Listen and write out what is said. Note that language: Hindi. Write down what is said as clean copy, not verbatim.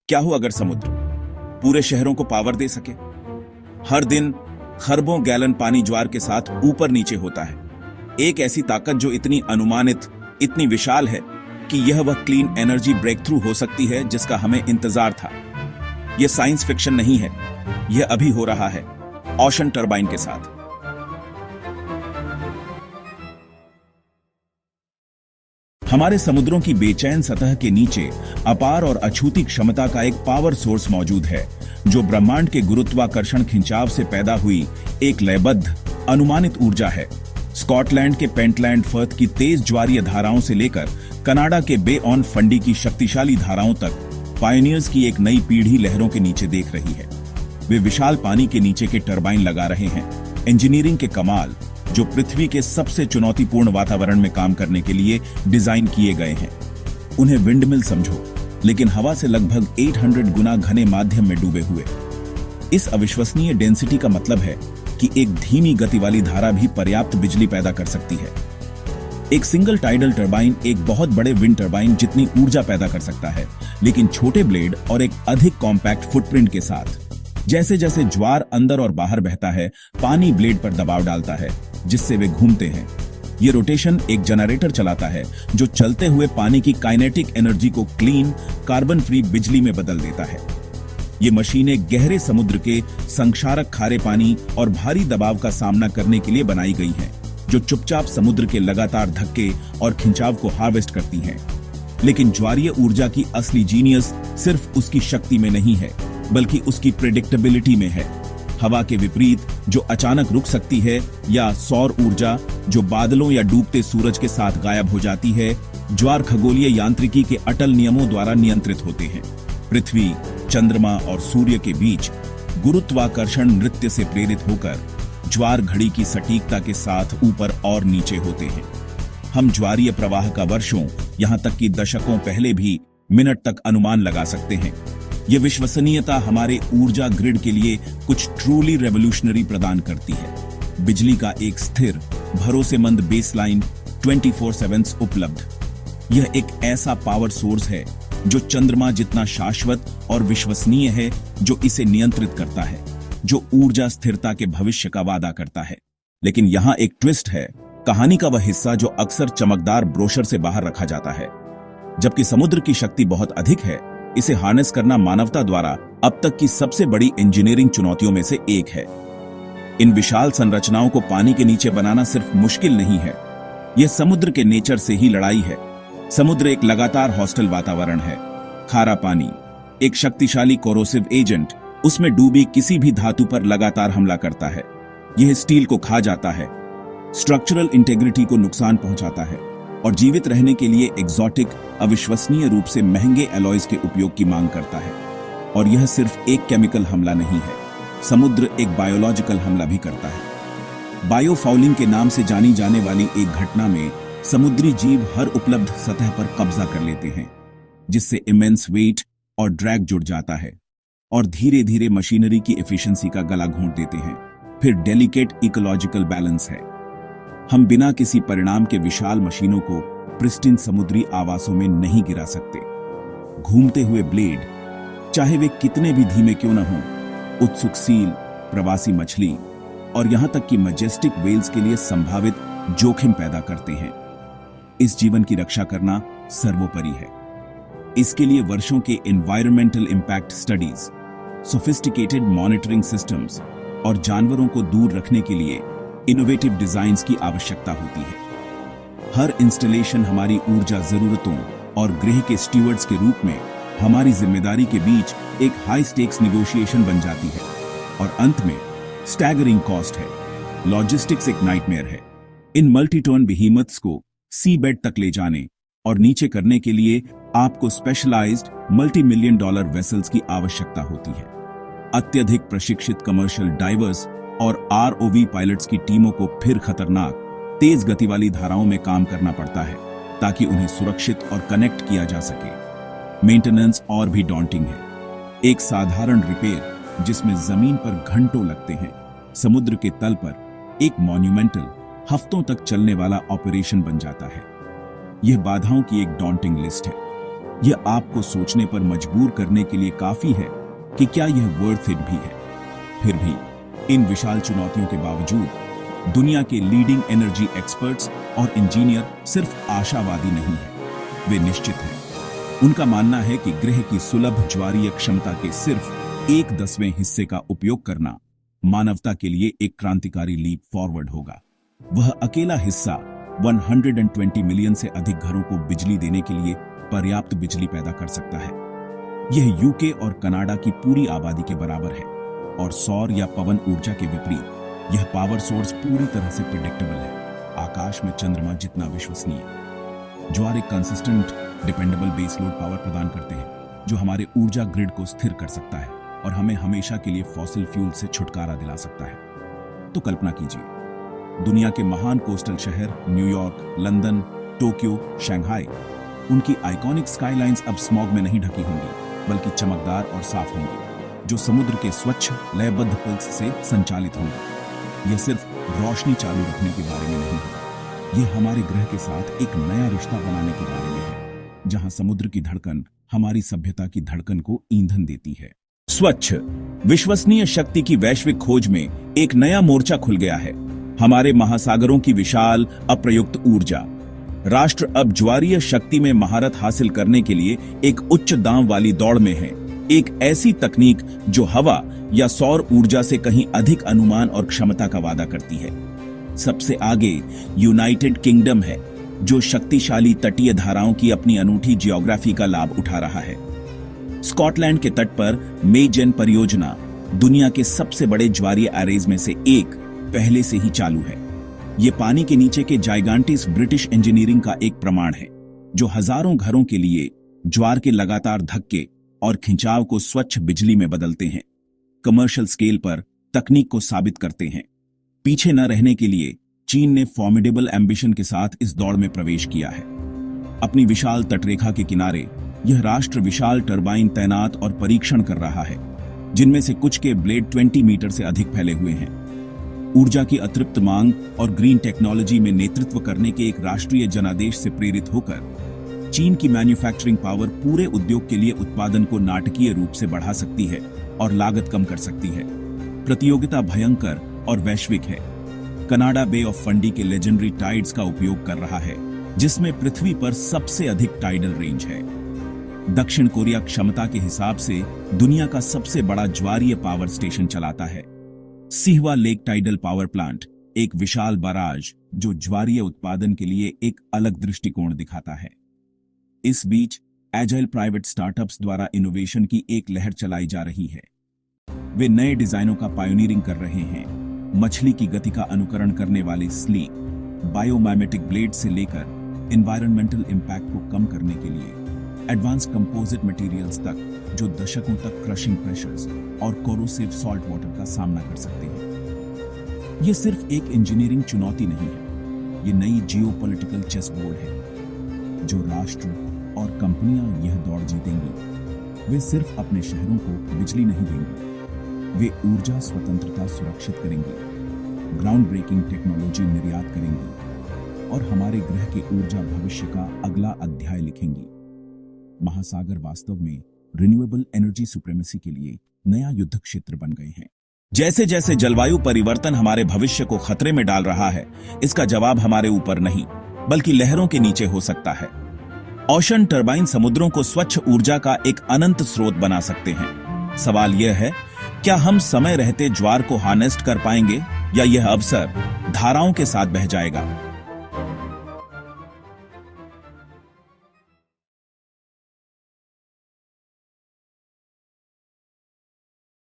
क्या हो अगर समुद्र पूरे शहरों को पावर दे सके? हर दिन खरबों गैलन पानी ज्वार के साथ ऊपर नीचे होता है। एक ऐसी ताकत जो इतनी अनुमानित, इतनी विशाल है कि यह वह क्लीन एनर्जी ब्रेक थ्रू हो सकती है जिसका हमें इंतजार था। यह साइंस फिक्शन नहीं है, यह अभी हो रहा है ओशन टरबाइन के साथ। हमारे समुद्रों की बेचैन सतह के नीचे अपार और अछूती क्षमता का एक पावर सोर्स मौजूद है, जो ब्रह्मांड के गुरुत्वाकर्षण खिंचाव से पैदा हुई एक लयबद्ध अनुमानित ऊर्जा है। स्कॉटलैंड के पेंटलैंड फर्थ की तेज ज्वारीय धाराओं से लेकर कनाडा के बे ऑन फंडी की शक्तिशाली धाराओं तक पायनियर्स की एक नई पीढ़ी लहरों के नीचे देख रही है। वे विशाल पानी के नीचे के टरबाइन लगा रहे हैं, इंजीनियरिंग के कमाल जो पृथ्वी के सबसे चुनौतीपूर्ण वातावरण में काम करने के लिए डिजाइन किए गए हैं। उन्हें विंडमिल समझो, लेकिन हवा से लगभग 800 गुना घने माध्यम में डूबे हुए। इस अविश्वसनीय डेंसिटी का मतलब है कि एक धीमी गति वाली धारा भी पर्याप्त बिजली पैदा कर सकती है। एक सिंगल टाइडल टरबाइन एक बहुत बड़े विंड टरबाइन जितनी ऊर्जा पैदा कर सकता है, लेकिन छोटे ब्लेड और एक अधिक कॉम्पैक्ट फुटप्रिंट के साथ। जैसे जैसे ज्वार अंदर और बाहर बहता है, पानी ब्लेड पर दबाव डालता है, जिससे वे घूमते हैं। ये रोटेशन एक जनरेटर चलाता है जो चलते हुए पानी की काइनेटिक एनर्जी को क्लीन, कार्बन फ्री बिजली में बदल देता है। ये मशीनें गहरे समुद्र के संक्षारक खारे पानी और भारी दबाव का सामना करने के लिए बनाई गई हैं, जो चुपचाप समुद्र के लगातार धक्के और खिंचाव को हार्वेस्ट करती हैं। लेकिन ज्वारीय ऊर्जा की असली जीनियस सिर्फ उसकी शक्ति में नहीं है, बल्कि उसकी प्रेडिक्टेबिलिटी में है। हवा के विपरीत जो अचानक रुक सकती है, या सौर ऊर्जा जो बादलों या डूबते सूरज के साथ गायब हो जाती है, ज्वार खगोलीय यांत्रिकी के अटल नियमों द्वारा नियंत्रित होते हैं। पृथ्वी, चंद्रमा और सूर्य के बीच गुरुत्वाकर्षण नृत्य से प्रेरित होकर ज्वार घड़ी की सटीकता के साथ ऊपर और नीचे होते हैं। हम ज्वारीय प्रवाह का वर्षों, यहां तक कि दशकों पहले भी मिनट तक अनुमान लगा सकते हैं। यह विश्वसनीयता हमारे ऊर्जा ग्रिड के लिए कुछ ट्रूली रेवोल्यूशनरी प्रदान करती है। बिजली का एक स्थिर, भरोसेमंद बेसलाइन 24/7 उपलब्ध। यह एक ऐसा पावर सोर्स है जो चंद्रमा जितना शाश्वत और विश्वसनीय है, जो इसे नियंत्रित करता है, जो ऊर्जा स्थिरता के भविष्य का वादा करता है। लेकिन यहां एक ट्विस्ट है, कहानी का वह हिस्सा जो अक्सर चमकदार ब्रोशर से बाहर रखा जाता है। जबकि समुद्र की शक्ति बहुत अधिक है, इसे हार्नेस करना मानवता द्वारा अब तक की सबसे बड़ी इंजीनियरिंग चुनौतियों में से एक है। इन विशाल संरचनाओं को पानी के नीचे बनाना सिर्फ मुश्किल नहीं है, यह समुद्र के नेचर से ही लड़ाई है। समुद्र एक लगातार हॉस्टाइल वातावरण है। खारा पानी एक शक्तिशाली कोरोसिव एजेंट, उसमें डूबी किसी भी धातु पर लगातार हमला करता है। यह स्टील को खा जाता है, स्ट्रक्चरल इंटेग्रिटी को नुकसान पहुंचाता है और जीवित रहने के लिए एग्जॉटिक, अविश्वसनीय रूप से महंगे एलॉयज के उपयोग की मांग करता है। और यह सिर्फ एक केमिकल हमला नहीं है, समुद्र एक बायोलॉजिकल हमला भी करता है। बायोफाउलिंग के नाम से जानी जाने वाली एक घटना में समुद्री जीव हर उपलब्ध सतह पर कब्जा कर लेते हैं, जिससे इमेंस वेट और ड्रैग जुड़ जाता है और धीरे धीरे मशीनरी की एफिशिएंसी का गला घोंट देते हैं। फिर डेलिकेट इकोलॉजिकल बैलेंस है। हम बिना किसी परिणाम के विशाल मशीनों को प्रिस्टीन समुद्री आवासों में नहीं गिरा सकते। घूमते हुए ब्लेड, चाहे वे कितने भी धीमे क्यों न हों, उत्सुक सील, प्रवासी मछली और यहां तक कि मैजेस्टिक वेल्स के लिए संभावित जोखिम पैदा करते हैं। इस जीवन की रक्षा करना सर्वोपरि है। इसके लिए वर्षों के environmental impact studies, sophisticated monitoring systems और जानवरों को दूर रखने के लिए इनोवेटिव डिजाइन्स की आवश्यकता होती है। हर इंस्टॉलेशन हमारी ऊर्जा जरूरतों और गृह के स्टीवर्ड्स के रूप में हमारी जिम्मेदारी के बीच एक हाई स्टेक्स निगोशिएशन बन जाती है, और अंत में स्टैगरिंग कॉस्ट है। लॉजिस्टिक्स एक नाइटमेयर है। इन मल्टी टन बिहीमथ्स को सी बेड तक ले जाने और नीचे करने के लिए आपको specialised multi million dollar vessels की आवश्यकता होती है। अत्यधिक प्रशिक्षित कमर्शियल डाइवर्स और आरओवी पायलट्स की टीमों को फिर खतरनाक, तेज गति वाली धाराओं में काम करना पड़ता है ताकि उन्हें सुरक्षित और कनेक्ट किया जा सके। मेंटेनेंस और भी डॉन्टिंग है। एक साधारण रिपेयर जिसमें जमीन पर घंटों लगते हैं, समुद्र के तल पर एक मॉन्यूमेंटल, हफ्तों तक चलने वाला ऑपरेशन बन जाता है। यह बाधाओं की एक डॉन्टिंग लिस्ट है। यह आपको सोचने पर मजबूर करने के लिए काफी है कि क्या यह वर्थ इट भी है। फिर भी इन विशाल चुनौतियों के बावजूद दुनिया के लीडिंग एनर्जी एक्सपर्ट्स और इंजीनियर सिर्फ आशावादी नहीं है, वे निश्चित हैं। उनका मानना है कि ग्रह की सुलभ ज्वारीय क्षमता के सिर्फ 1/10वें हिस्से का उपयोग करना मानवता के लिए एक क्रांतिकारी लीप फॉरवर्ड होगा। वह अकेला हिस्सा 120 मिलियन से अधिक घरों को बिजली देने के लिए पर्याप्त बिजली पैदा कर सकता है। यह यूके और कनाडा की पूरी आबादी के बराबर है और सौर या पवन ऊर्जा के विपरीत यह पावर सोर्स पूरी तरह से प्रेडिक्टेबल है, आकाश में चंद्रमा जितना विश्वसनीय। ज्वार एक consistent dependable base load power प्रदान करते हैं जो हमारे ऊर्जा ग्रिड को स्थिर कर सकता है और हमें हमेशा के लिए फॉसिल फ्यूल से छुटकारा दिला सकता है। तो कल्पना कीजिए, दुनिया के महान कोस्टल शहर न्यूयॉर्क, लंदन, टोक्यो, शंघाई, उनकी आइकॉनिक स्काईलाइंस अब स्मॉग में नहीं ढकी होंगी बल्कि चमकदार और साफ होंगी, जो समुद्र के स्वच्छ लयबद्ध पल्स से संचालित होंगी। यह सिर्फ रोशनी चालू रखने के बारे में नहीं है, यह हमारे ग्रह के साथ एक नया रिश्ता बनाने के बारे में है, जहां समुद्र की धड़कन हमारी सभ्यता की धड़कन को ईंधन देती है। स्वच्छ विश्वसनीय शक्ति की वैश्विक खोज में एक नया मोर्चा खुल गया है। हमारे महासागरों की विशाल अप्रयुक्त ऊर्जा। राष्ट्र अब ज्वारीय शक्ति में महारत हासिल करने के लिए एक उच्च दांव वाली दौड़ में है, एक ऐसी तकनीक जो हवा या सौर ऊर्जा से कहीं अधिक अनुमान और क्षमता का वादा करती है। सबसे आगे यूनाइटेड किंगडम है, जो शक्तिशाली तटीय धाराओं की अपनी अनूठी जियोग्राफी का लाभ उठा रहा है। स्कॉटलैंड के तट पर मेजेन परियोजना, दुनिया के सबसे बड़े ज्वारीय एरेज में से एक, पहले से ही चालू है। ये पानी के नीचे के जाइगांटिस ब्रिटिश इंजीनियरिंग का एक प्रमाण है, जो हजारों घरों के लिए ज्वार के लगातार धक्के और खिंचाव को स्वच्छ बिजली में बदलते हैं, कमर्शियल स्केल पर तकनीक को साबित करते हैं। पीछे न रहने के लिए चीन ने फॉर्मिडेबल एम्बिशन के साथ इस दौड़ में प्रवेश किया है। अपनी विशाल तटरेखा के किनारे यह राष्ट्र विशाल टरबाइन तैनात और परीक्षण कर रहा है, जिनमें से कुछ के ब्लेड 20 मीटर से अधिक फैले हुए हैं। ऊर्जा की अतृप्त मांग और ग्रीन टेक्नोलॉजी में नेतृत्व करने के एक राष्ट्रीय जनादेश से प्रेरित होकर चीन की मैन्युफैक्चरिंग पावर पूरे उद्योग के लिए उत्पादन को नाटकीय रूप से बढ़ा सकती है और लागत कम कर सकती है। प्रतियोगिता भयंकर और वैश्विक है। कनाडा बे ऑफ फंडी के लेजेंडरी टाइड्स का उपयोग कर रहा है, जिसमें पृथ्वी पर सबसे अधिक टाइडल रेंज है। दक्षिण कोरिया क्षमता के हिसाब से दुनिया का सबसे बड़ा ज्वारीय पावर स्टेशन चलाता है। Sihawa lake tidal power plant एक विशाल बराज जो ज्वारीय उत्पादन के लिए एक अलग दृष्टिकोण दिखाता है। इस बीच एजाइल प्राइवेट स्टार्टअप्स द्वारा इनोवेशन की एक लहर चलाई जा रही है। वे नए डिजाइनों का पायोनियरिंग कर रहे हैं। मछली की गति का अनुकरण करने वाले स्लीक बायोमाइमेटिक ब्लेड से लेकर एनवायरमेंटल इम्पैक्ट को कम करने के लिए एडवांस कंपोजिट मटेरियल्स तक, जो दशकों तक क्रशिंग प्रेशर्स और कोरोसिव सॉल्ट वाटर का सामना कर सकते हैं। यह सिर्फ एक इंजीनियरिंग चुनौती नहीं है, यह नई जियोपॉलिटिकल चेस बोर्ड है। जो राष्ट्र और कंपनियां यह दौड़ जीतेंगी, वे सिर्फ अपने शहरों को बिजली नहीं देंगी, वे ऊर्जा स्वतंत्रता सुरक्षित करेंगे, ग्राउंड ब्रेकिंग टेक्नोलॉजी निर्यात करेंगी और हमारे ग्रह के ऊर्जा भविष्य का अगला अध्याय लिखेंगी। महासागर वास्तव में रिन्यूएबल एनर्जी सुप्रीमेसी के लिए नया युद्ध क्षेत्र बन गए हैं। जैसे जैसे जलवायु परिवर्तन हमारे भविष्य को खतरे में डाल रहा है, इसका जवाब हमारे ऊपर नहीं बल्कि लहरों के नीचे हो सकता है। ओशन टरबाइन समुद्रों को स्वच्छ ऊर्जा का एक अनंत स्रोत बना सकते हैं। सवाल यह है, क्या हम समय रहते ज्वार को हार्नेस्ट कर पाएंगे या यह अवसर धाराओं के साथ बह जाएगा?